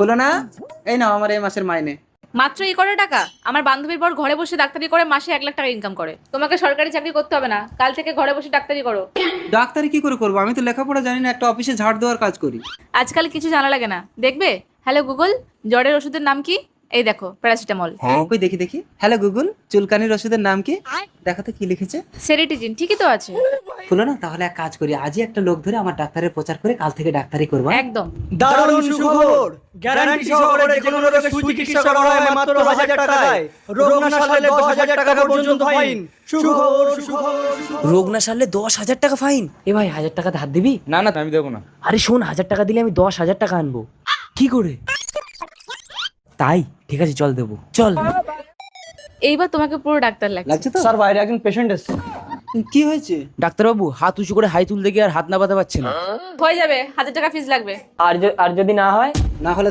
হলো না? এই নাও আমার এই মাসের মাইনে। মাত্র এই করে টাকা? আমার বান্ধবীর বর ঘরে বসে ডাক্তারি করে মাসে 1 লাখ টাকা ইনকাম করে। তোমাকে সরকারি চাকরি করতে হবে না, কাল থেকে ঘরে বসে ডাক্তারি করো। ডাক্তারি কি করে করবো? আমি তো লেখাপড়া জানি না, একটা অফিসে ঝাড় দেওয়ার কাজ করি। আজকাল কিছু জানা লাগে না, দেখবে। হ্যালো গুগল, জ্বরের ওষুধের নাম কি? এই দেখো, প্যারাসিটামল। ওই দেখি দেখি। হ্যালো গুগল, চুলকানির ওষুধের নাম কি? দেখো তো কি লিখেছে। সেরিটিজিন, ঠিকই তো আছে। হলো না? তাহলে এক কাজ করি, আজই একটা লোক ধরে আমার ডাক্তারের প্রচার করে কাল থেকে ডাক্তারি করবো। একদম। দারুণ সুখবর, গ্যারান্টি সহকারে যে কোনো রোগের সুচিকিৎসা করা হয় মাত্র 1000 টাকায়। রোগ না সারলে 10,000 টাকা পর্যন্ত ফাইন। সুখবর, সুখবর। রোগ না সারলে 10,000 টাকা ফাইন। এ ভাই 1000 টাকা ধার দিবি? না না আমি দেবো না। আরে শোন, 1000 টাকা দিলে আমি 10,000 টাকা আনবো। কি করে? তাই ঠিক আছে, চল দেবো, চল। এইবার তোমাকে পুরো ডাক্তার লাগছে। লাগছে তো? স্যার বাইরে একজন পেশেন্ট এসেছে। কি হয়েছে? ডাক্তারবাবু হাত উঁচু করে হাই তুলতে গিয়ে আর হাত নামাতে পারছে না। হয়ে যাবে, 1000 টাকা ফিস লাগবে। আর যদি না হয়? না হলে